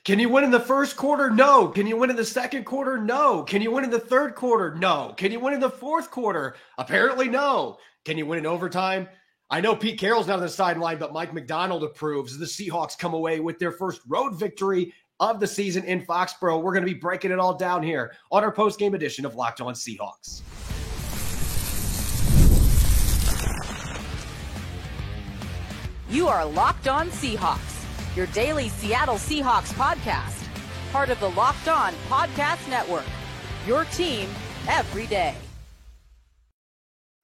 Can you win in the first quarter? No. Can you win in the second quarter? No. Can you win in the third quarter? No. Can you win in the fourth quarter? Apparently no. Can you win in overtime? I know Pete Carroll's not on the sideline, but Mike Macdonald approves. The Seahawks come away with their first road victory of the season in Foxborough. We're going to be breaking it all down here on our post-game edition of Locked On Seahawks. You are Locked On Seahawks, your daily Seattle Seahawks podcast. Part of the Locked On Podcast Network, your team every day.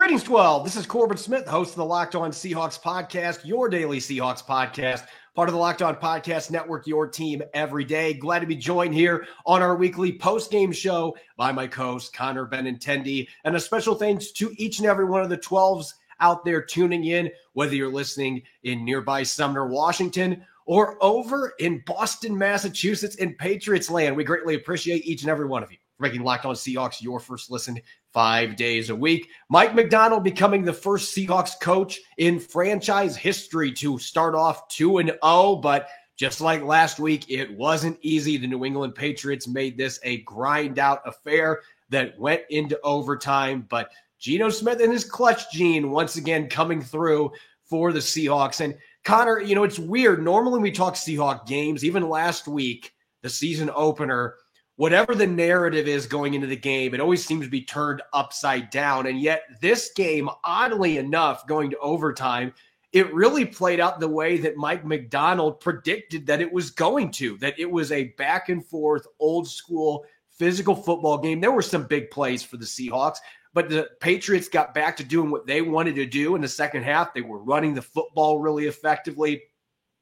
Greetings, 12. This is Corbin Smith, host of the Locked On Seahawks podcast, your daily Seahawks podcast, part of the Locked On Podcast Network, your team every day. Glad to be joined here on our weekly post-game show by my co-host, Connor Benintendi. And a special thanks to each and every one of the 12s out there tuning in, whether you're listening in nearby Sumner, Washington, or over in Boston, Massachusetts, in Patriots land. We greatly appreciate each and every one of you for making Locked On Seahawks your first listen 5 days a week. Mike Macdonald becoming the first Seahawks coach in franchise history to start off 2-0, but just like last week, it wasn't easy. The New England Patriots made this a grind-out affair that went into overtime, but Geno Smith and his clutch gene once again coming through for the Seahawks. And Connor, you know, it's weird. Normally we talk Seahawk games. Even last week, the season opener, whatever the narrative is going into the game, it always seems to be turned upside down. And yet this game, oddly enough, going to overtime, it really played out the way that Mike Macdonald predicted that it was going to, that it was a back and forth, old school, physical football game. There were some big plays for the Seahawks, but the Patriots got back to doing what they wanted to do in the second half. They were running the football really effectively,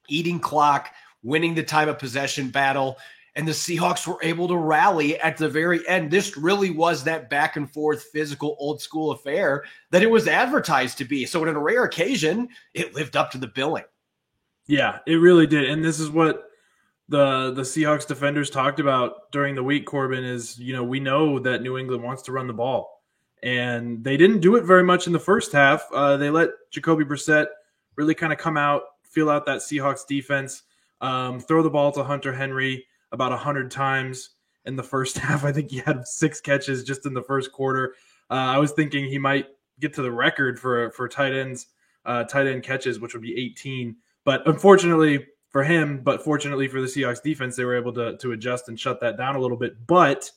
eating clock, winning the time of possession battle, and the Seahawks were able to rally at the very end. This really was that back and forth, physical, old school affair that it was advertised to be. So on a rare occasion, it lived up to the billing. Yeah, it really did. And this is what the Seahawks defenders talked about during the week, Corbin, is, you know, we know that New England wants to run the ball. And they didn't do it very much in the first half. They let Jacoby Brissett really kind of come out, feel out that Seahawks defense, throw the ball to Hunter Henry about 100 times in the first half. I think he had 6 catches just in the first quarter. I was thinking he might get to the record for tight end catches, which would be 18. But unfortunately for him, but fortunately for the Seahawks defense, they were able to adjust and shut that down a little bit. But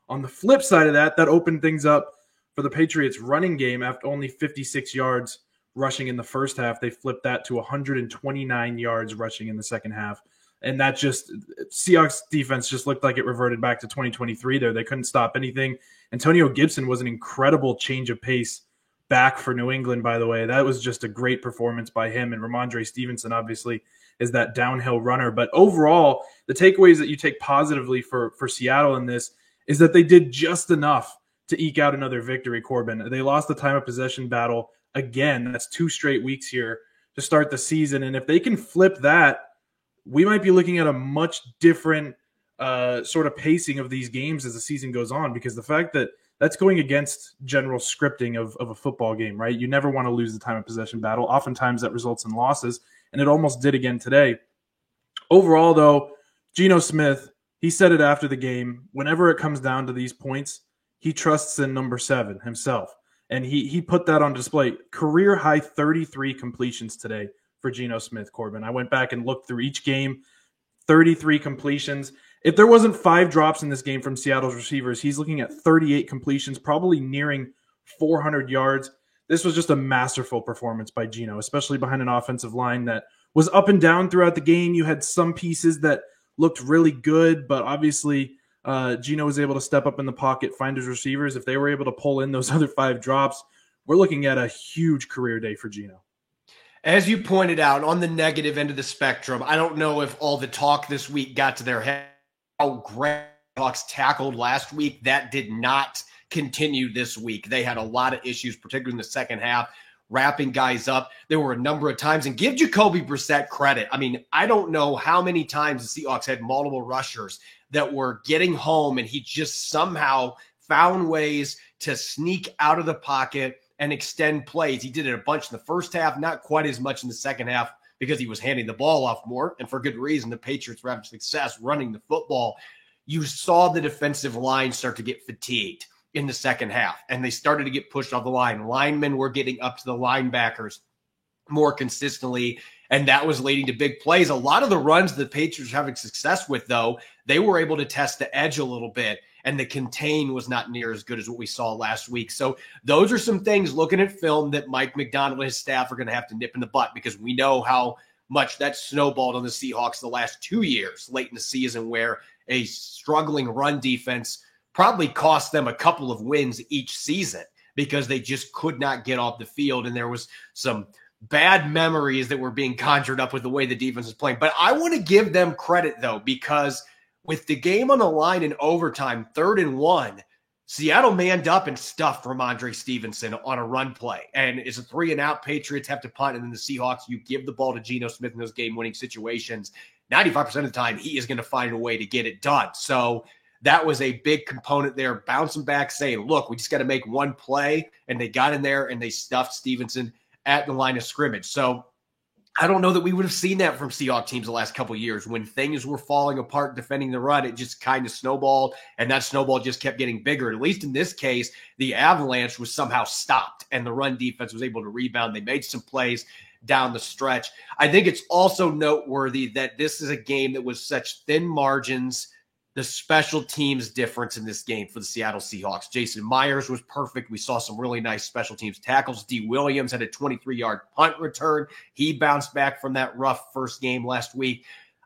on the flip side of that opened things up for the Patriots running game. After only 56 yards rushing in the first half, they flipped that to 129 yards rushing in the second half. And that just, Seahawks defense just looked like it reverted back to 2023 there. They couldn't stop anything. Antonio Gibson was an incredible change of pace back for New England, by the way. That was just a great performance by him. And Ramondre Stevenson, obviously, is that downhill runner. But overall, the takeaways that you take positively for Seattle in this is that they did just enough to eke out another victory, Corbin. They lost the time of possession battle again. That's 2 straight weeks here to start the season. And if they can flip that, we might be looking at a much different sort of pacing of these games as the season goes on, because the fact that that's going against general scripting of a football game, right? You never want to lose the time of possession battle. Oftentimes that results in losses, and it almost did again today. Overall, though, Geno Smith, he said it after the game, whenever it comes down to these points, he trusts in number 7 himself, and he put that on display. Career high 33 completions today for Geno Smith, Corbin. I went back and looked through each game, 33 completions. If there wasn't 5 drops in this game from Seattle's receivers, he's looking at 38 completions, probably nearing 400 yards. This was just a masterful performance by Geno, especially behind an offensive line that was up and down throughout the game. You had some pieces that looked really good, but obviously Geno was able to step up in the pocket, find his receivers. If they were able to pull in those other 5 drops, we're looking at a huge career day for Geno. As you pointed out, on the negative end of the spectrum, I don't know if all the talk this week got to their head. How great Hawks tackled last week. That did not continue this week. They had a lot of issues, particularly in the second half, wrapping guys up. There were a number of times, and give Jacoby Brissett credit. I mean, I don't know how many times the Seahawks had multiple rushers that were getting home, and he just somehow found ways to sneak out of the pocket and extend plays. He did it a bunch in the first half, not quite as much in the second half because he was handing the ball off more, and for good reason. The Patriots were having success running the football. You saw the defensive line start to get fatigued in the second half, and they started to get pushed off the line. Linemen were getting up to the linebackers more consistently, and that was leading to big plays. A lot of the runs the Patriots were having success with, though, they were able to test the edge a little bit, and the contain was not near as good as what we saw last week. So those are some things, looking at film, that Mike Macdonald and his staff are going to have to nip in the butt, because we know how much that snowballed on the Seahawks the last 2 years late in the season, where a struggling run defense probably cost them a couple of wins each season because they just could not get off the field. And there was some bad memories that were being conjured up with the way the defense was playing. But I want to give them credit, though, because with the game on the line in overtime, 3rd and 1, Seattle manned up and stuffed Ramondre Stevenson on a run play. And it's a 3-and-out. Patriots have to punt, and then the Seahawks, you give the ball to Geno Smith in those game-winning situations. 95% of the time, he is going to find a way to get it done. So that was a big component there, bouncing back, saying, look, we just got to make one play. And they got in there and they stuffed Stevenson at the line of scrimmage. So I don't know that we would have seen that from Seahawks teams the last couple of years. When things were falling apart defending the run, it just kind of snowballed, and that snowball just kept getting bigger. At least in this case, the avalanche was somehow stopped, and the run defense was able to rebound. They made some plays down the stretch. I think it's also noteworthy that this is a game that was such thin margins. The special teams difference in this game for the Seattle Seahawks. Jason Myers was perfect. We saw some really nice special teams tackles. D. Williams had a 23-yard punt return. He bounced back from that rough first game last week.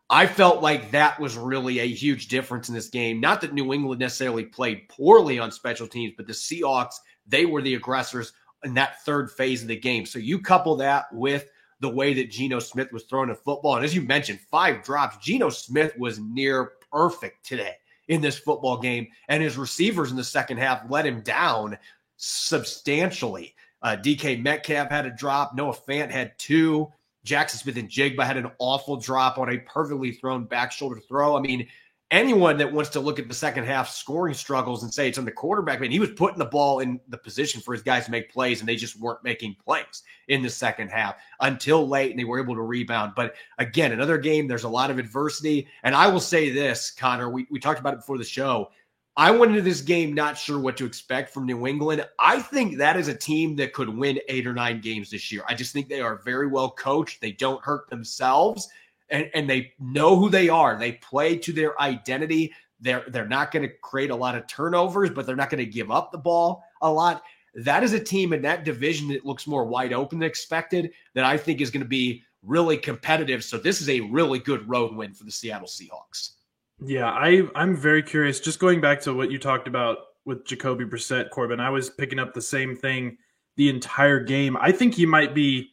I felt like that was really a huge difference in this game. Not that New England necessarily played poorly on special teams, but the Seahawks, they were the aggressors in that third phase of the game. So you couple that with the way that Geno Smith was throwing a football. And as you mentioned, 5 drops. Geno Smith was near perfect today in this football game, and his receivers in the second half let him down substantially. DK Metcalf had a drop. Noah Fant had 2. Jackson Smith-Njigba had an awful drop on a perfectly thrown back shoulder throw. I mean, anyone that wants to look at the second half scoring struggles and say it's on the quarterback, he was putting the ball in the position for his guys to make plays, and they just weren't making plays in the second half until late, and they were able to rebound. But again, another game, there's a lot of adversity. And I will say this, Connor, we talked about it before the show. I went into this game not sure what to expect from New England. I think that is a team that could win 8 or 9 games this year. I just think they are very well coached. They don't hurt themselves. And they know who they are. They play to their identity. They're not going to create a lot of turnovers, but they're not going to give up the ball a lot. That is a team in that division that looks more wide open than expected, that I think is going to be really competitive. So this is a really good road win for the Seattle Seahawks. Yeah, I'm very curious. Just going back to what you talked about with Jacoby Brissett, Corbin, I was picking up the same thing the entire game. I think he might be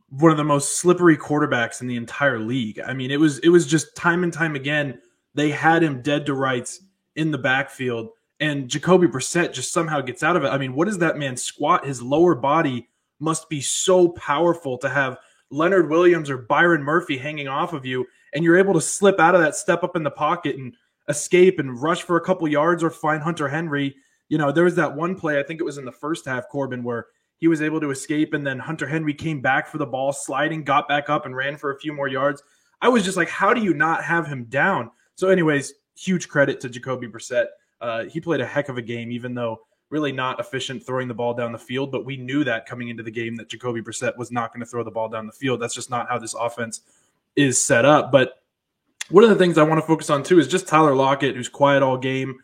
one of the most slippery quarterbacks in the entire league. I mean, it was just time and time again, they had him dead to rights in the backfield, and Jacoby Brissett just somehow gets out of it. I mean, what does that man squat? His lower body must be so powerful to have Leonard Williams or Byron Murphy hanging off of you, and you're able to slip out of that, step up in the pocket and escape and rush for a couple yards or find Hunter Henry. You know, there was that one play, I think it was in the first half, Corbin, where he was able to escape, and then Hunter Henry came back for the ball, sliding, got back up, and ran for a few more yards. I was just like, how do you not have him down? So anyways, huge credit to Jacoby Brissett. He played a heck of a game, even though really not efficient throwing the ball down the field. But we knew that coming into the game that Jacoby Brissett was not going to throw the ball down the field. That's just not how this offense is set up. But one of the things I want to focus on, too, is just Tyler Lockett, who's quiet all game.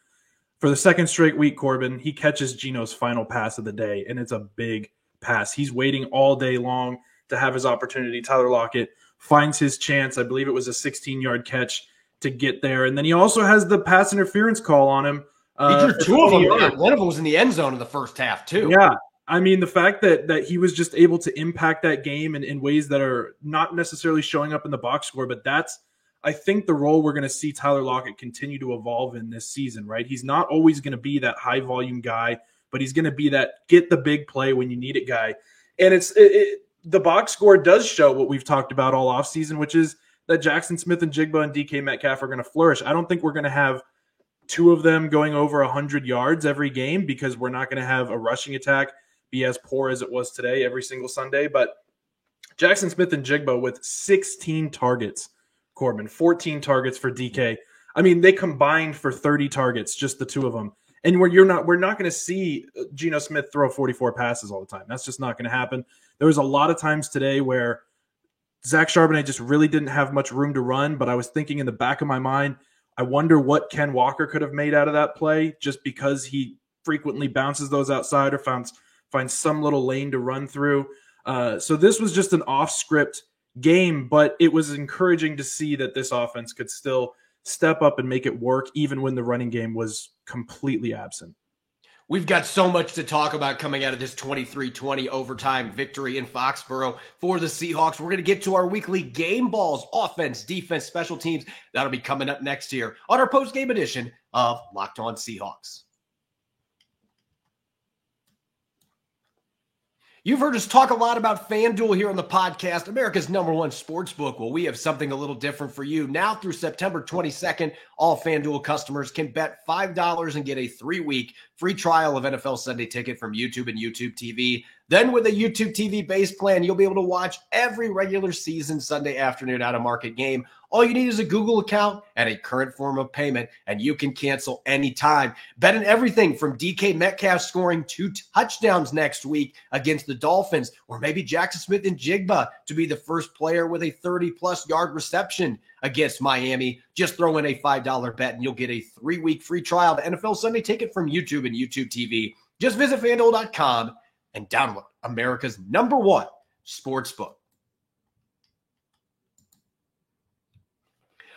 For the second straight week, Corbin, he catches Geno's final pass of the day, and it's a big pass. He's waiting all day long to have his opportunity. Tyler Lockett finds his chance. I believe it was a 16-yard catch to get there. And then he also has the pass interference call on him. He drew 2 of them. Yeah. One of them was in the end zone in the first half, too. Yeah. I mean, the fact that he was just able to impact that game in ways that are not necessarily showing up in the box score, but that's, I think, the role we're going to see Tyler Lockett continue to evolve in this season, right? He's not always going to be that high-volume guy, but he's going to be that get the big play when you need it guy. And the box score does show what we've talked about all offseason, which is that Jackson Smith-Njigba and DK Metcalf are going to flourish. I don't think we're going to have 2 of them going over 100 yards every game, because we're not going to have a rushing attack be as poor as it was today every single Sunday. But Jackson Smith-Njigba with 16 targets, Corbin, 14 targets for DK. I mean, they combined for 30 targets, just the two of them. And we're not going to see Geno Smith throw 44 passes all the time. That's just not going to happen. There was a lot of times today where Zach Charbonnet just really didn't have much room to run, but I was thinking in the back of my mind, I wonder what Ken Walker could have made out of that play, just because he frequently bounces those outside or finds some little lane to run through. So this was just an off-script game, but it was encouraging to see that this offense could still step up and make it work, even when the running game was completely absent. We've got so much to talk about coming out of this 23-20 overtime victory in Foxborough for the Seahawks. We're going to get to our weekly game balls, offense, defense, special teams. That'll be coming up next here on our post-game edition of Locked On Seahawks. You've heard us talk a lot about FanDuel here on the podcast, America's #1 sportsbook. Well, we have something a little different for you. Now through September 22nd, all FanDuel customers can bet $5 and get a 3-week free trial of NFL Sunday Ticket from YouTube and YouTube TV. Then with a YouTube TV base plan, you'll be able to watch every regular season Sunday afternoon out-of-market game. All you need is a Google account and a current form of payment, and you can cancel anytime. Bet on everything from DK Metcalf scoring 2 touchdowns next week against the Dolphins, or maybe Jackson Smith-Njigba to be the first player with a 30-plus yard reception against Miami. Just throw in a $5 bet, and you'll get a 3-week free trial to NFL Sunday Ticket from YouTube and YouTube TV. Just visit FanDuel.com and download America's #1 sportsbook.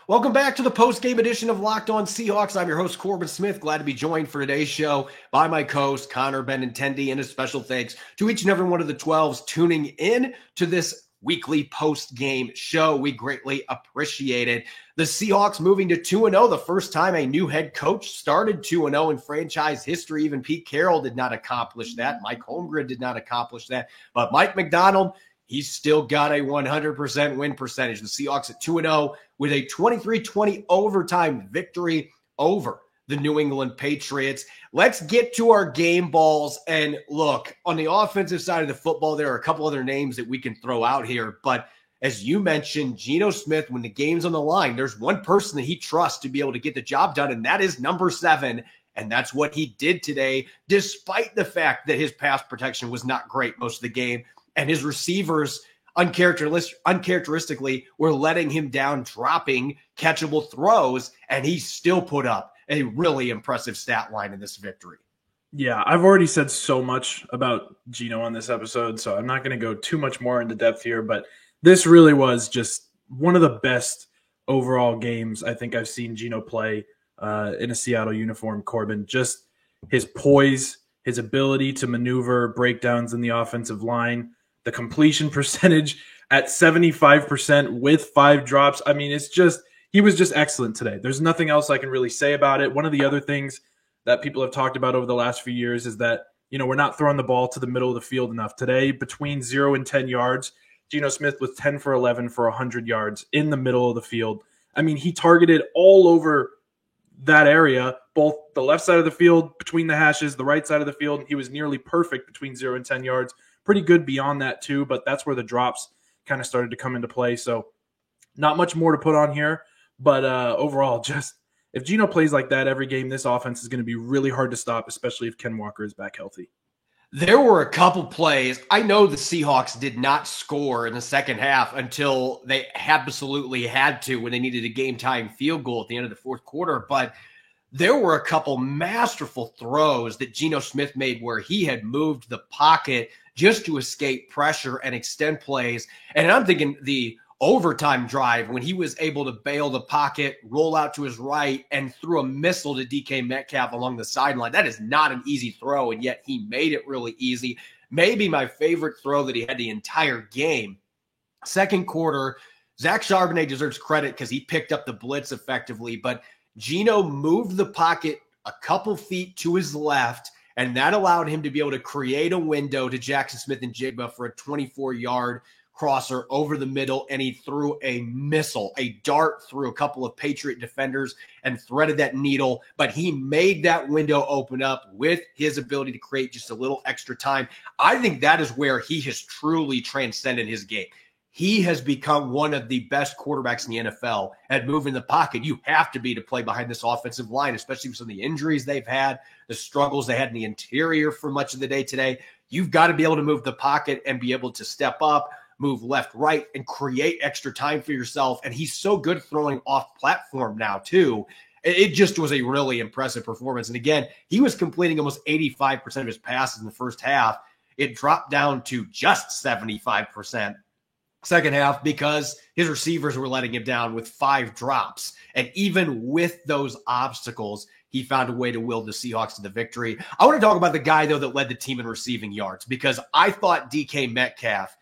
Welcome back to the post-game edition of Locked On Seahawks. I'm your host, Corbin Smith. Glad to be joined for today's show by my co-host, Connor Benintendi, and a special thanks to each and every one of the 12s tuning in to this weekly post-game show. We greatly appreciate it. The Seahawks moving to 2-0, the first time a new head coach started 2-0 in franchise history. Even Pete Carroll did not accomplish that. Mike Holmgren did not accomplish that. But Mike McDonald, he's still got a 100% win percentage. The Seahawks at 2-0 with a 23-20 overtime victory over the New England Patriots. Let's get to our game balls. And look, on the offensive side of the football, there are a couple other names that we can throw out here. But as you mentioned, Geno Smith, when the game's on the line, there's one person that he trusts to be able to get the job done, and that is number 7. And that's what he did today, despite the fact that his pass protection was not great most of the game. And his receivers, uncharacteristically, were letting him down, dropping catchable throws, and he still put up a really impressive stat line in this victory. Yeah, I've already said so much about Geno on this episode, so I'm not going to go too much more into depth here, but this really was just one of the best overall games I think I've seen Geno play in a Seattle uniform, Corbin. Just his poise, his ability to maneuver breakdowns in the offensive line, the completion percentage at 75% with 5 drops. I mean, he was just excellent today. There's nothing else I can really say about it. One of the other things that people have talked about over the last few years is that, we're not throwing the ball to the middle of the field enough. Today, between 0 and 10 yards, Geno Smith was 10 for 11 for 100 yards in the middle of the field. I mean, he targeted all over that area, both the left side of the field, between the hashes, the right side of the field. He was nearly perfect between 0 and 10 yards. Pretty good beyond that too, but that's where the drops kind of started to come into play. So not much more to put on here, but overall, just if Geno plays like that every game, this offense is going to be really hard to stop, especially if Ken Walker is back healthy. There were a couple plays. I know the Seahawks did not score in the second half until they absolutely had to when they needed a game-time field goal at the end of the fourth quarter, but there were a couple masterful throws that Geno Smith made where he had moved the pocket just to escape pressure and extend plays. And I'm thinking the overtime drive when he was able to bail the pocket, roll out to his right, and threw a missile to DK Metcalf along the sideline. That is not an easy throw, and yet he made it really easy. Maybe my favorite throw that he had the entire game. Second quarter, Zach Charbonnet deserves credit because he picked up the blitz effectively, but Geno moved the pocket a couple feet to his left, and that allowed him to be able to create a window to Jackson Smith-Njigba for a 24-yard crosser over the middle, and he threw a missile, a dart through a couple of Patriot defenders and threaded that needle, but he made that window open up with his ability to create just a little extra time. I think that is where he has truly transcended his game. he has become one of the best quarterbacks in the NFL at moving the pocket. You have to be to play behind this offensive line, especially with some of the injuries they've had, the struggles they had in the interior for much of the day today. You've got to be able to move the pocket and be able to step up, move left, right, and create extra time for yourself. And he's so good throwing off platform now, too. It just was a really impressive performance. And again, he was completing almost 85% of his passes in the first half. It dropped down to just 75% second half because his receivers were letting him down with 5 drops. And even with those obstacles, he found a way to will the Seahawks to the victory. I want to talk about the guy, though, that led the team in receiving yards, because I thought DK Metcalf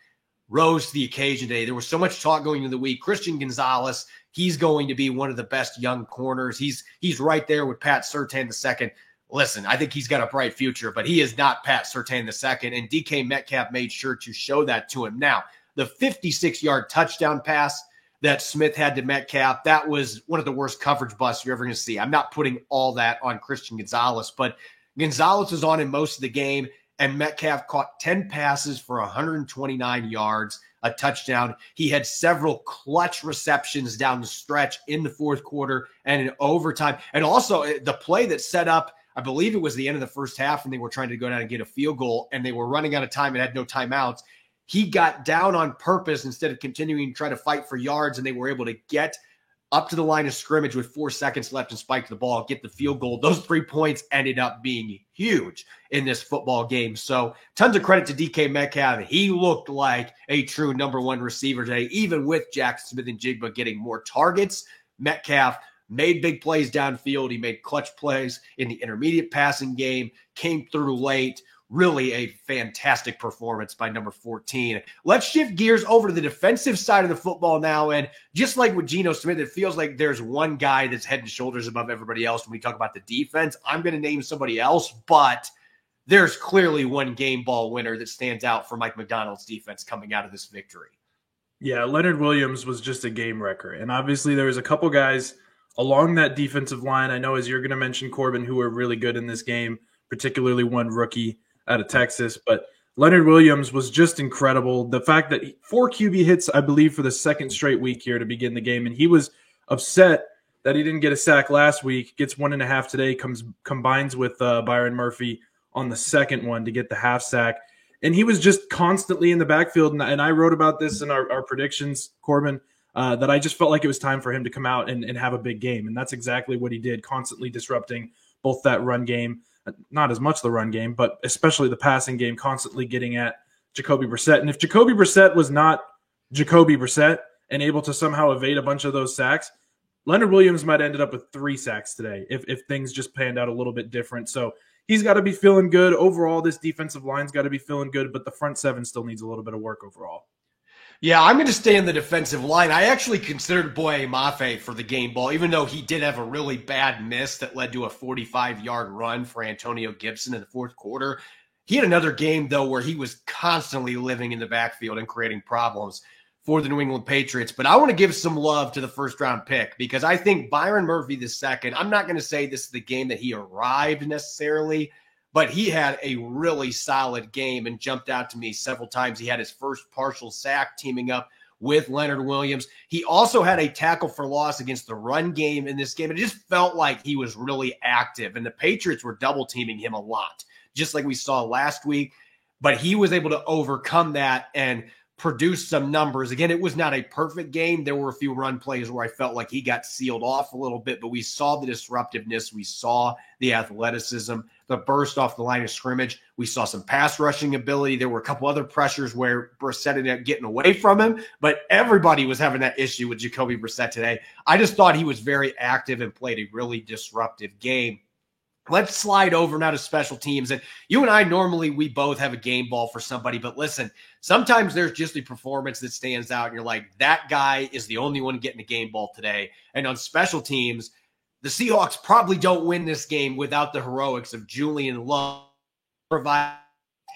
rose to the occasion today. There was so much talk going into the week. Christian Gonzalez, he's going to be one of the best young corners. He's right there with Pat Surtain II. Listen, I think he's got a bright future, but he is not Pat Surtain II, and DK Metcalf made sure to show that to him. Now, the 56-yard touchdown pass that Smith had to Metcalf, that was one of the worst coverage busts you're ever going to see. I'm not putting all that on Christian Gonzalez, but Gonzalez was on in most of the game, and Metcalf caught 10 passes for 129 yards, a touchdown. He had several clutch receptions down the stretch in the fourth quarter and in overtime. And also the play that set up, I believe it was the end of the first half, and they were trying to go down and get a field goal, and they were running out of time and had no timeouts. He got down on purpose instead of continuing to try to fight for yards, and they were able to get up to the line of scrimmage with 4 seconds left and spike the ball, get the field goal. Those 3 points ended up being huge in this football game. So tons of credit to DK Metcalf. He looked like a true number 1 receiver today, even with Jackson Smith-Njigba getting more targets. Metcalf made big plays downfield. He made clutch plays in the intermediate passing game, came through late. Really a fantastic performance by number 14. Let's shift gears over to the defensive side of the football now. And just like with Geno Smith, it feels like there's one guy that's head and shoulders above everybody else when we talk about the defense. I'm going to name somebody else, but there's clearly one game ball winner that stands out for Mike Macdonald's defense coming out of this victory. Yeah, Leonard Williams was just a game wrecker. And obviously there was a couple guys along that defensive line, I know as you're going to mention, Corbin, who were really good in this game, particularly one rookie out of Texas. But Leonard Williams was just incredible. The fact that 4 QB hits, I believe, for the second straight week here to begin the game. And he was upset that he didn't get a sack last week, gets 1.5 today, combines with Byron Murphy on the second one to get the half sack. And he was just constantly in the backfield. And I wrote about this in our predictions, Corbin, that I just felt like it was time for him to come out and have a big game. And that's exactly what he did, constantly disrupting both that run game, not as much the run game, but especially the passing game, constantly getting at Jacoby Brissett. And if Jacoby Brissett was not Jacoby Brissett and able to somehow evade a bunch of those sacks, Leonard Williams might have ended up with 3 sacks today if things just panned out a little bit different. So he's got to be feeling good. Overall, this defensive line's got to be feeling good, but the front 7 still needs a little bit of work overall. Yeah, I'm going to stay in the defensive line. I actually considered Boye Mafe for the game ball, even though he did have a really bad miss that led to a 45-yard run for Antonio Gibson in the fourth quarter. He had another game, though, where he was constantly living in the backfield and creating problems for the New England Patriots. But I want to give some love to the first-round pick because I think Byron Murphy II, I'm not going to say this is the game that he arrived necessarily, but he had a really solid game and jumped out to me several times. He had his first partial sack teaming up with Leonard Williams. He also had a tackle for loss against the run game in this game. It just felt like he was really active, and the Patriots were double teaming him a lot, just like we saw last week. But he was able to overcome that and produce some numbers. Again, it was not a perfect game. There were a few run plays where I felt like he got sealed off a little bit, but we saw the disruptiveness. We saw the athleticism, the burst off the line of scrimmage. We saw some pass rushing ability. There were a couple other pressures where Brissett ended up getting away from him, but everybody was having that issue with Jacoby Brissett today. I just thought he was very active and played a really disruptive game. Let's slide over now to special teams. And you and I, normally, we both have a game ball for somebody. But listen, sometimes there's just a performance that stands out. And you're like, that guy is the only one getting a game ball today. And on special teams, the Seahawks probably don't win this game without the heroics of Julian Love. Provide a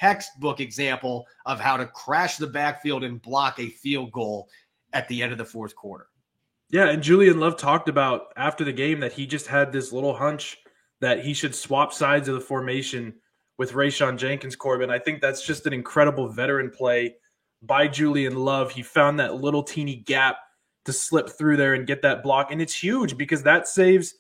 textbook example of how to crash the backfield and block a field goal at the end of the fourth quarter. Yeah, and Julian Love talked about after the game that he just had this little hunch that he should swap sides of the formation with Rayshawn Jenkins, Corbin. I think that's just an incredible veteran play by Julian Love. He found that little teeny gap to slip through there and get that block. And it's huge because that saves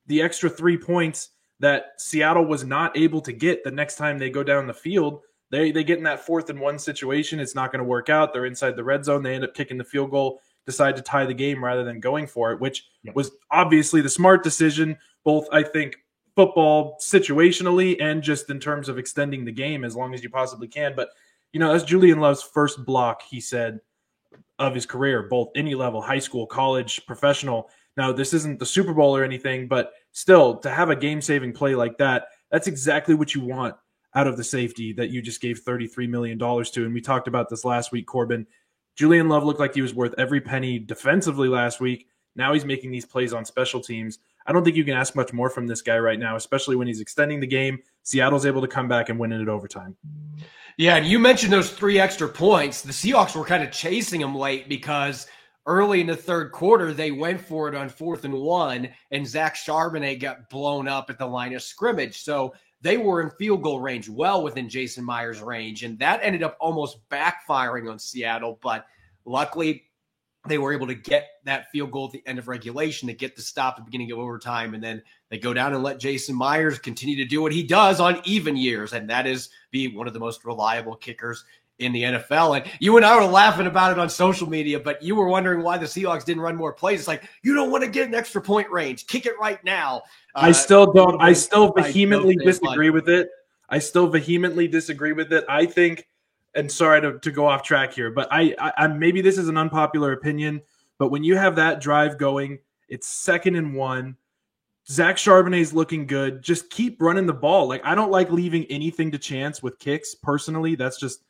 the extra 3 points that Seattle was not able to get the next time they go down the field. They get in that 4th and 1 situation. It's not going to work out. They're inside the red zone. They end up kicking the field goal, decide to tie the game rather than going for it, which was obviously the smart decision, both, I think, football situationally and just in terms of extending the game as long as you possibly can. But, that's Julian Love's first block, he said, of his career, both any level, high school, college, professional. Now, this isn't the Super Bowl or anything, but still, to have a game-saving play like that, that's exactly what you want out of the safety that you just gave $33 million to. And we talked about this last week, Corbin. Julian Love looked like he was worth every penny defensively last week. Now he's making these plays on special teams. I don't think you can ask much more from this guy right now, especially when he's extending the game. Seattle's able to come back and win it at overtime. Yeah, and you mentioned those 3 extra points. The Seahawks were kind of chasing them late because early in the third quarter, they went for it on 4th and 1, and Zach Charbonnet got blown up at the line of scrimmage. So they were in field goal range, well within Jason Myers' range, and that ended up almost backfiring on Seattle. But luckily, they were able to get that field goal at the end of regulation to get the stop at the beginning of overtime, and then they go down and let Jason Myers continue to do what he does on even years, and that is be one of the most reliable kickers in the NFL. And you and I were laughing about it on social media, but you were wondering why the Seahawks didn't run more plays. It's like, you don't want to get an extra point range. Kick it right now. I still vehemently disagree with it. I think, and sorry to go off track here, but I maybe this is an unpopular opinion, but when you have that drive going, it's 2nd and 1. Zach Charbonnet's looking good. Just keep running the ball. Like, I don't like leaving anything to chance with kicks personally. That's just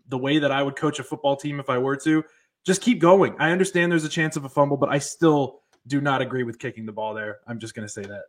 the way that I would coach a football team if I were to. Just keep going. I understand there's a chance of a fumble, but I still do not agree with kicking the ball there. I'm just going to say that.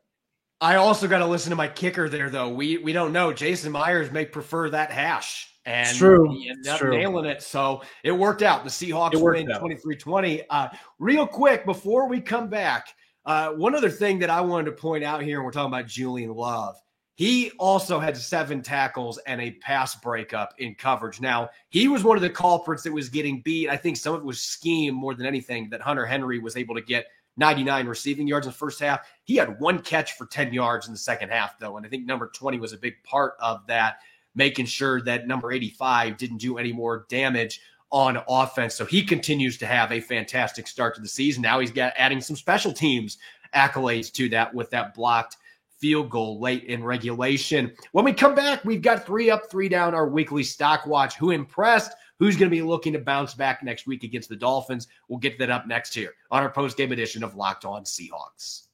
I also got to listen to my kicker there, though. We don't know. Jason Myers may prefer that hash. And it's true. He ended up nailing it. So it worked out. The Seahawks win 23-20. Real quick, before we come back, one other thing that I wanted to point out here, and we're talking about Julian Love. He also had 7 tackles and a pass breakup in coverage. Now, he was one of the culprits that was getting beat. I think some of it was scheme more than anything, that Hunter Henry was able to get 99 receiving yards in the first half. He had 1 catch for 10 yards in the second half, though, and I think number 20 was a big part of that, making sure that number 85 didn't do any more damage on offense. So he continues to have a fantastic start to the season. Now he's got adding some special teams accolades to that with that blocked field goal late in regulation. When we come back, we've got 3 up, 3 down, our weekly stock watch. Who impressed? Who's going to be looking to bounce back next week against the Dolphins? We'll get that up next here on our post-game edition of Locked On Seahawks.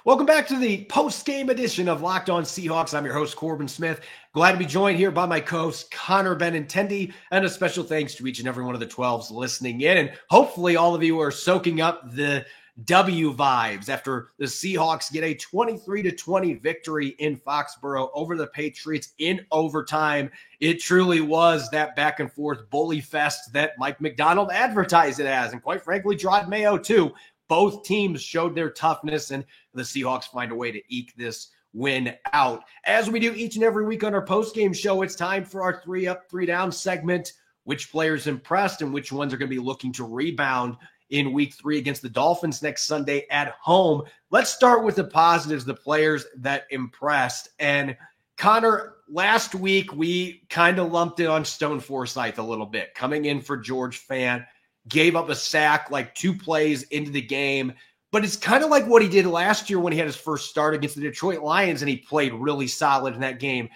Welcome back to the post-game edition of Locked On Seahawks. I'm your host, Corbin Smith. Glad to be joined here by my co-host, Connor Benintendi, and a special thanks to each and every one of the 12s listening in. And hopefully all of you are soaking up the W vibes after the Seahawks get a 23-20 victory in Foxborough over the Patriots in overtime. It truly was that back and forth bully fest that Mike McDonald advertised it as, and quite frankly, Gerard Mayo too. Both teams showed their toughness, and the Seahawks find a way to eke this win out. As we do each and every week on our post-game show, it's time for our 3 up, 3 down segment. Which players impressed and which ones are going to be looking to rebound in week 3 against the Dolphins next Sunday at home. Let's start with the positives, the players that impressed. And Connor, last week we kind of lumped it on Stone Forsythe a little bit, coming in for George Fant. Gave up a sack like 2 plays into the game. But it's kind of like what he did last year when he had his first start against the Detroit Lions, and he played really solid in that game.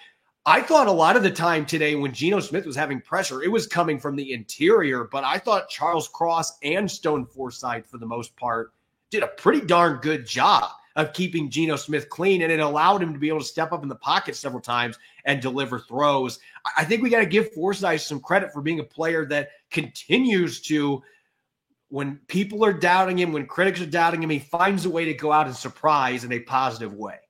I thought a lot of the time today when Geno Smith was having pressure, it was coming from the interior, but I thought Charles Cross and Stone Forsythe, for the most part, did a pretty darn good job of keeping Geno Smith clean, and it allowed him to be able to step up in the pocket several times and deliver throws. I think we got to give Forsythe some credit for being a player that continues to, when people are doubting him, when critics are doubting him, he finds a way to go out and surprise in a positive way.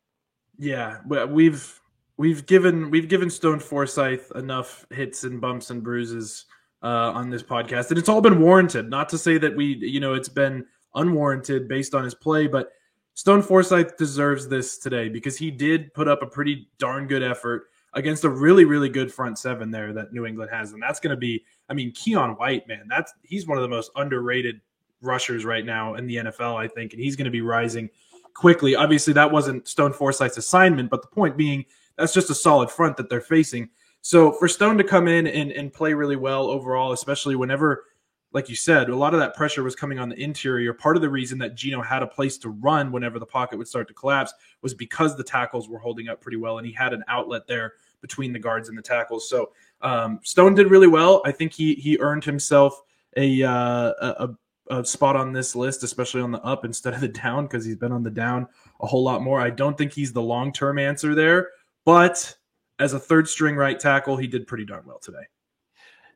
Yeah, we've given Stone Forsythe enough hits and bumps and bruises on this podcast, and it's all been warranted. Not to say that it's been unwarranted based on his play, but Stone Forsythe deserves this today because he did put up a pretty darn good effort against a really, really good front seven there that New England has. And that's going to be, I mean, Keon White, man, he's one of the most underrated rushers right now in the NFL, I think, and he's going to be rising quickly. Obviously, that wasn't Stone Forsythe's assignment, but the point being, that's just a solid front that they're facing. So for Stone to come in and play really well overall, especially whenever, like you said, a lot of that pressure was coming on the interior. Part of the reason that Geno had a place to run whenever the pocket would start to collapse was because the tackles were holding up pretty well, and he had an outlet there between the guards and the tackles. So Stone did really well. I think he earned himself a spot on this list, especially on the up instead of the down, because he's been on the down a whole lot more. I don't think he's the long-term answer there, but as a third-string right tackle, he did pretty darn well today.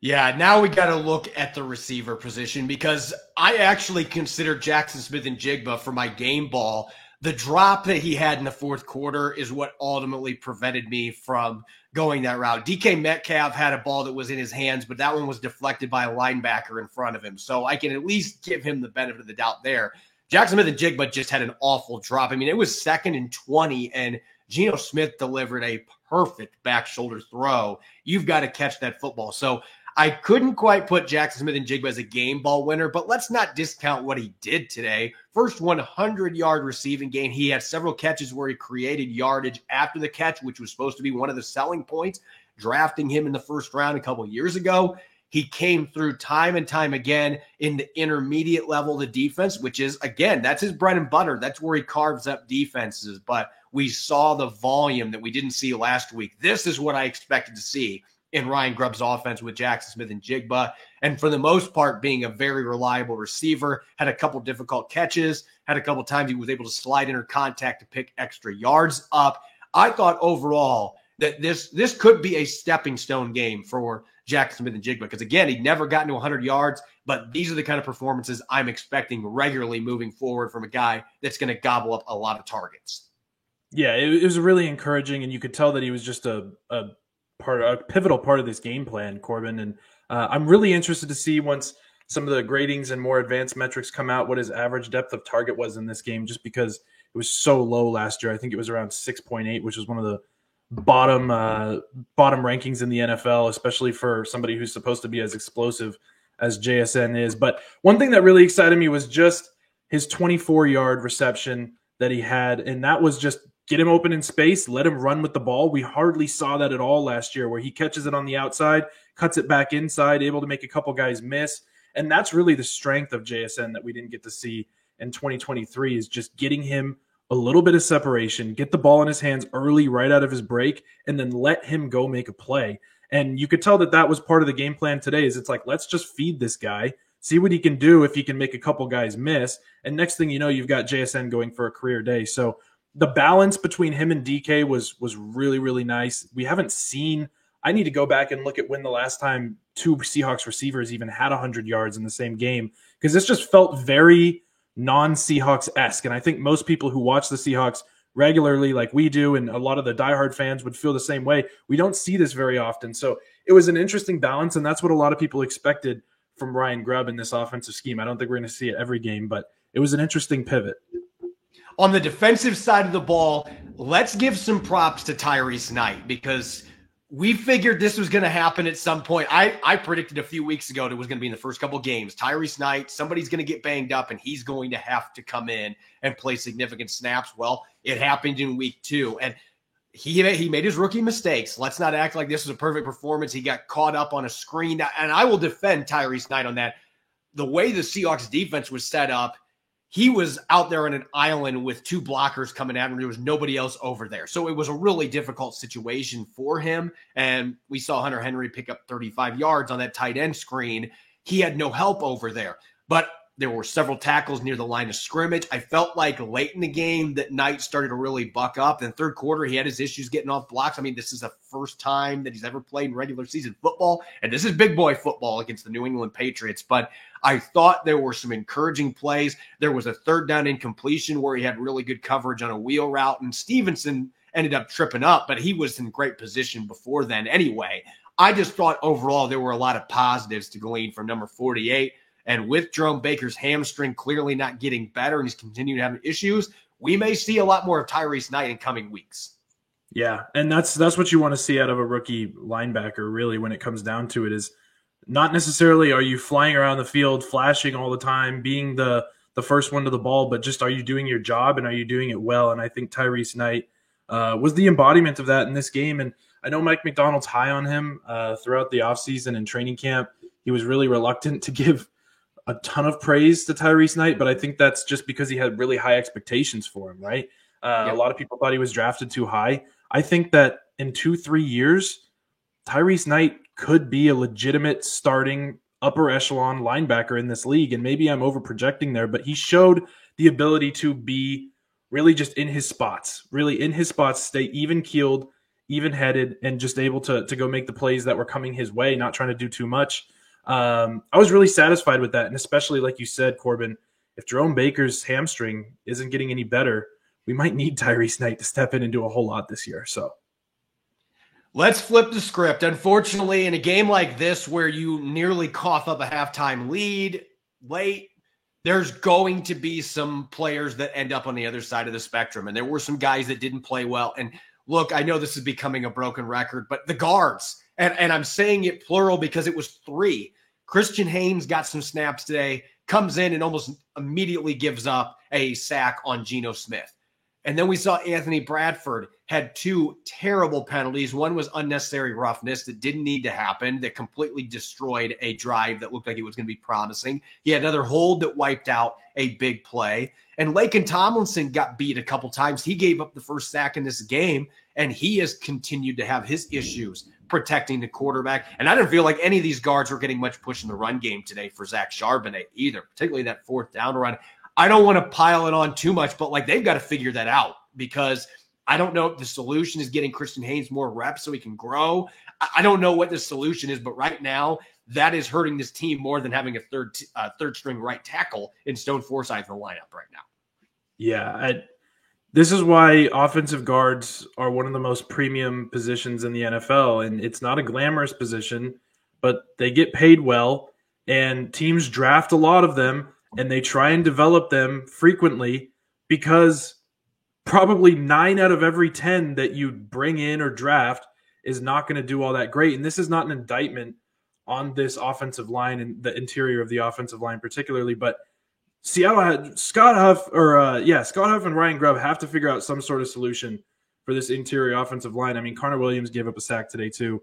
Yeah, now we got to look at the receiver position because I actually consider Jackson Smith-Njigba for my game ball. The drop that he had in the fourth quarter is what ultimately prevented me from going that route. DK Metcalf had a ball that was in his hands, but that one was deflected by a linebacker in front of him. So I can at least give him the benefit of the doubt there. Jackson Smith-Njigba just had an awful drop. I mean, it was 2nd and 20, and Geno Smith delivered a perfect back shoulder throw. You've got to catch that football. So I couldn't quite put Jackson Smith-Njigba as a game ball winner, but let's not discount what he did today. First 100-yard receiving game. He had several catches where he created yardage after the catch, which was supposed to be one of the selling points. Drafting him in the first round a couple years ago, he came through time and time again in the intermediate level of the defense, which is, again, that's his bread and butter. That's where he carves up defenses. But we saw the volume that we didn't see last week. This is what I expected to see in Ryan Grubb's offense with Jackson Smith-Njigba. And for the most part, being a very reliable receiver, had a couple difficult catches, had a couple times he was able to slide in or contact to pick extra yards up. I thought overall that this could be a stepping stone game for Jackson Smith-Njigba because, again, he'd never gotten to 100 yards, but these are the kind of performances I'm expecting regularly moving forward from a guy that's going to gobble up a lot of targets. Yeah, it was really encouraging, and you could tell that he was just a pivotal part of this game plan, Corbin. And I'm really interested to see once some of the gradings and more advanced metrics come out what his average depth of target was in this game, just because it was so low last year. I think it was around 6.8, which was one of the bottom rankings in the NFL, especially for somebody who's supposed to be as explosive as JSN is. But one thing that really excited me was just his 24-yard reception that he had, and that was just get him open in space, let him run with the ball. We hardly saw that at all last year, where he catches it on the outside, cuts it back inside, able to make a couple guys miss. And that's really the strength of JSN that we didn't get to see in 2023, is just getting him a little bit of separation, get the ball in his hands early right out of his break, and then let him go make a play. And you could tell that that was part of the game plan today, is it's like, let's just feed this guy, see what he can do if he can make a couple guys miss. And next thing you know, you've got JSN going for a career day. So the balance between him and DK was really, really nice. We haven't seen – I need to go back and look at when the last time two Seahawks receivers even had 100 yards in the same game, because this just felt very non-Seahawks-esque. And I think most people who watch the Seahawks regularly like we do, and a lot of the diehard fans would feel the same way. We don't see this very often. So it was an interesting balance, and that's what a lot of people expected from Ryan Grubb in this offensive scheme. I don't think we're going to see it every game, but it was an interesting pivot. On the defensive side of the ball, let's give some props to Tyrese Knight, because we figured this was going to happen at some point. I predicted a few weeks ago that it was going to be in the first couple games. Tyrese Knight, somebody's going to get banged up, and he's going to have to come in and play significant snaps. Well, it happened in week 2, and he made his rookie mistakes. Let's not act like this was a perfect performance. He got caught up on a screen, and I will defend Tyrese Knight on that. The way the Seahawks defense was set up, he was out there on an island with 2 blockers coming at him. There was nobody else over there. So it was a really difficult situation for him. And we saw Hunter Henry pick up 35 yards on that tight end screen. He had no help over there. But there were several tackles near the line of scrimmage. I felt like late in the game that Knight started to really buck up. In the third quarter, he had his issues getting off blocks. I mean, this is the first time that he's ever played in regular season football, and this is big boy football against the New England Patriots. But I thought there were some encouraging plays. There was a third down incompletion where he had really good coverage on a wheel route, and Stevenson ended up tripping up, but he was in great position before then anyway. I just thought overall there were a lot of positives to glean from number 48. And with Jerome Baker's hamstring clearly not getting better and he's continuing to have issues, we may see a lot more of Tyrese Knight in coming weeks. Yeah, and that's what you want to see out of a rookie linebacker, really, when it comes down to it, is not necessarily are you flying around the field, flashing all the time, being the first one to the ball, but just are you doing your job and are you doing it well? And I think Tyrese Knight was the embodiment of that in this game. And I know Mike McDonald's high on him throughout the offseason and training camp. He was really reluctant to give a ton of praise to Tyrese Knight, but I think that's just because he had really high expectations for him, right? A lot of people thought he was drafted too high. I think that in 2-3 years, Tyrese Knight could be a legitimate starting upper echelon linebacker in this league. And maybe I'm over projecting there, but he showed the ability to be really just in his spots, stay even keeled, even headed, and just able to go make the plays that were coming his way, not trying to do too much. I was really satisfied with that. And especially like you said, Corbin, if Jerome Baker's hamstring isn't getting any better, we might need Tyrese Knight to step in and do a whole lot this year. So let's flip the script. Unfortunately, in a game like this where you nearly cough up a halftime lead late, there's going to be some players that end up on the other side of the spectrum. And there were some guys that didn't play well. And look, I know this is becoming a broken record, but the guards, and I'm saying it plural because it was 3. Christian Haynes got some snaps today, comes in and almost immediately gives up a sack on Geno Smith. And then we saw Anthony Bradford had 2 terrible penalties. One was unnecessary roughness that didn't need to happen, that completely destroyed a drive that looked like it was going to be promising. He had another hold that wiped out a big play. And Laken Tomlinson got beat a couple times. He gave up the first sack in this game, and he has continued to have his issues protecting the quarterback. And I didn't feel like any of these guards were getting much push in the run game today for Zach Charbonnet either, particularly that 4th down run. I don't want to pile it on too much, but like they've got to figure that out, because I don't know if the solution is getting Christian Haynes more reps so he can grow. I don't know what the solution is, but right now that is hurting this team more than having a third string right tackle in Stone Forsythe in the lineup right now. Yeah, this is why offensive guards are one of the most premium positions in the NFL, and it's not a glamorous position, but they get paid well, and teams draft a lot of them. And they try and develop them frequently, because probably 9 out of every 10 that you bring in or draft is not going to do all that great. And this is not an indictment on this offensive line and the interior of the offensive line particularly, but Seattle had Scott Huff and Ryan Grubb have to figure out some sort of solution for this interior offensive line. I mean, Connor Williams gave up a sack today too,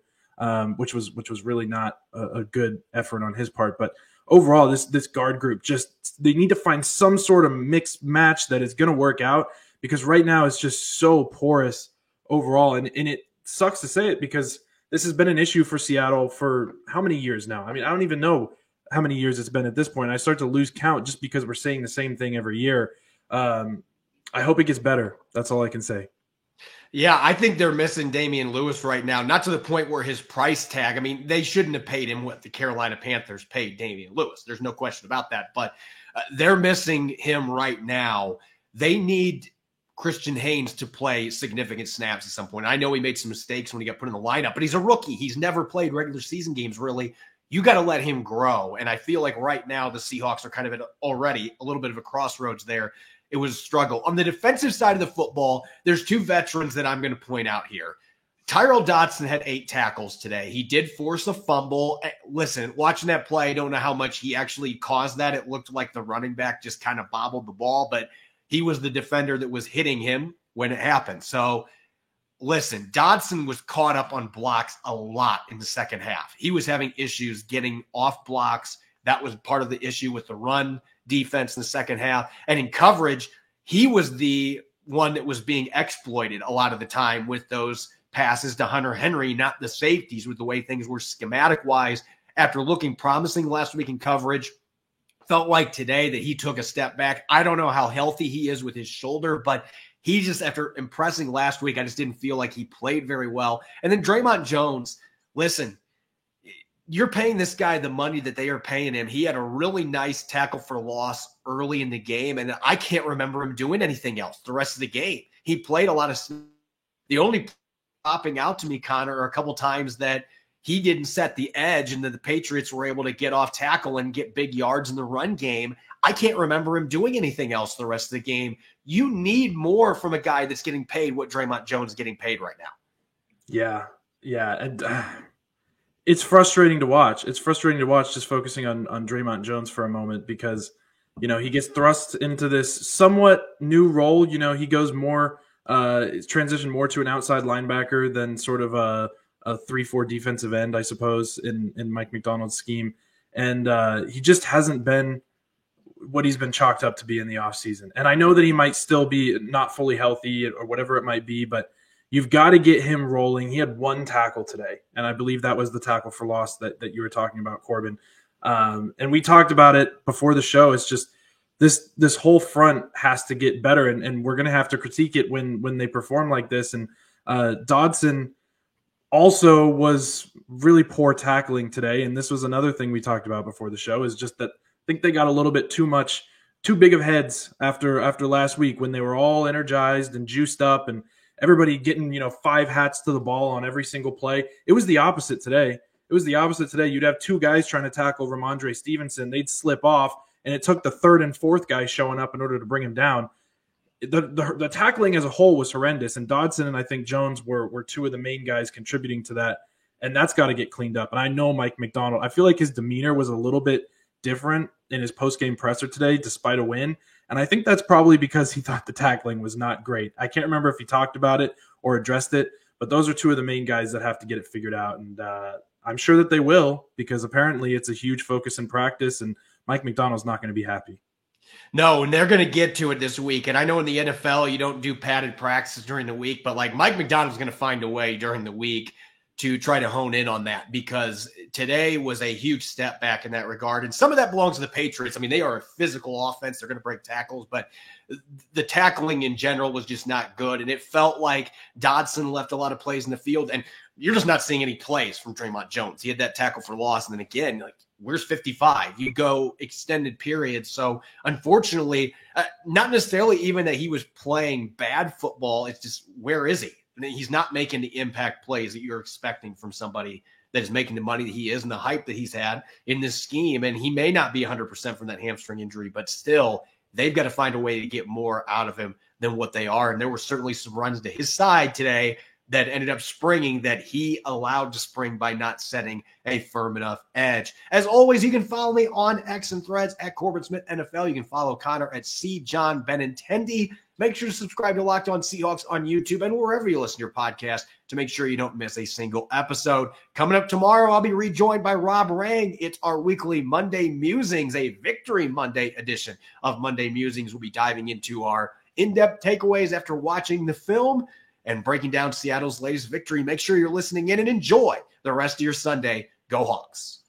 which was really not a good effort on his part, but overall, this guard group, just they need to find some sort of mixed match that is going to work out, because right now it's just so porous overall. And it sucks to say it, because this has been an issue for Seattle for how many years now? I mean, I don't even know how many years it's been at this point. I start to lose count just because we're saying the same thing every year. I hope it gets better. That's all I can say. Yeah, I think they're missing Damian Lewis right now, not to the point where his price tag, I mean, they shouldn't have paid him what the Carolina Panthers paid Damian Lewis. There's no question about that, but they're missing him right now. They need Christian Haynes to play significant snaps at some point. I know he made some mistakes when he got put in the lineup, but he's a rookie. He's never played regular season games, really. You got to let him grow, and I feel like right now the Seahawks are kind of at already a little bit of a crossroads there. It was a struggle. On the defensive side of the football, there's 2 veterans that I'm going to point out here. Tyrel Dodson had 8 tackles today. He did force a fumble. Listen, watching that play, I don't know how much he actually caused that. It looked like the running back just kind of bobbled the ball, but he was the defender that was hitting him when it happened. So, listen, Dodson was caught up on blocks a lot in the second half. He was having issues getting off blocks. That was part of the issue with the run defense in the second half. And in coverage, he was the one that was being exploited a lot of the time with those passes to Hunter Henry, not the safeties, with the way things were schematic-wise. After looking promising last week in coverage, felt like today that he took a step back. I don't know how healthy he is with his shoulder, but he just, after impressing last week, I just didn't feel like he played very well. And then Draymond Jones, listen, you're paying this guy the money that they are paying him. He had a really nice tackle for loss early in the game, and I can't remember him doing anything else the rest of the game. He played a lot of – the only popping out to me, Connor, are a couple times that he didn't set the edge and then the Patriots were able to get off tackle and get big yards in the run game, I can't remember him doing anything else the rest of the game. You need more from a guy that's getting paid what Dre'Mont Jones is getting paid right now. Yeah. And it's frustrating to watch. It's frustrating to watch, just focusing on Dre'Mont Jones for a moment, because, he gets thrust into this somewhat new role. He goes more, transitioned more to an outside linebacker than sort of a 3-4 defensive end, I suppose, in Mike Macdonald's scheme. And he just hasn't been what he's been chalked up to be in the offseason. And I know that he might still be not fully healthy or whatever it might be, but you've got to get him rolling. He had one tackle today, and I believe that was the tackle for loss that you were talking about, Corbin. And we talked about it before the show. It's just this whole front has to get better, and we're going to have to critique it when they perform like this. And Dodson also was really poor tackling today, and this was another thing we talked about before the show, is just that I think they got a little bit too big of heads after last week, when they were all energized and juiced up and everybody getting 5 hats to the ball on every single play. It was the opposite today. You'd have 2 guys trying to tackle Ramondre Stevenson. They'd slip off, and it took the 3rd and 4th guy showing up in order to bring him down. The tackling as a whole was horrendous, and Dodson and I think Jones were 2 of the main guys contributing to that, and that's got to get cleaned up. And I know Mike Macdonald, I feel like his demeanor was a little bit different in his post-game presser today, despite a win, and I think that's probably because he thought the tackling was not great. I can't remember if he talked about it or addressed it, but those are 2 of the main guys that have to get it figured out, and I'm sure that they will, because apparently it's a huge focus in practice, and Mike Macdonald's not going to be happy. No, and they're going to get to it this week. And I know in the NFL, you don't do padded practices during the week, but like Mike Macdonald's going to find a way during the week to try to hone in on that, because today was a huge step back in that regard. And some of that belongs to the Patriots. I mean, they are a physical offense. They're going to break tackles, but the tackling in general was just not good. And it felt like Dodson left a lot of plays in the field, and you're just not seeing any plays from Dre'Mont Jones. He had that tackle for loss. And then again, like, where's 55? You go extended periods. So unfortunately, not necessarily even that he was playing bad football. It's just, where is he? He's not making the impact plays that you're expecting from somebody that is making the money that he is and the hype that he's had in this scheme. And he may not be 100% from that hamstring injury, but still, they've got to find a way to get more out of him than what they are. And there were certainly some runs to his side today that ended up springing that he allowed to spring by not setting a firm enough edge. As always, you can follow me on X and Threads at Corbin Smith NFL. You can follow Connor at CJohnBenintendi. Make sure to subscribe to Locked On Seahawks on YouTube and wherever you listen to your podcast to make sure you don't miss a single episode. Coming up tomorrow, I'll be rejoined by Rob Rang. It's our weekly Monday Musings, a Victory Monday edition of Monday Musings. We'll be diving into our in-depth takeaways after watching the film and breaking down Seattle's latest victory. Make sure you're listening in and enjoy the rest of your Sunday. Go Hawks.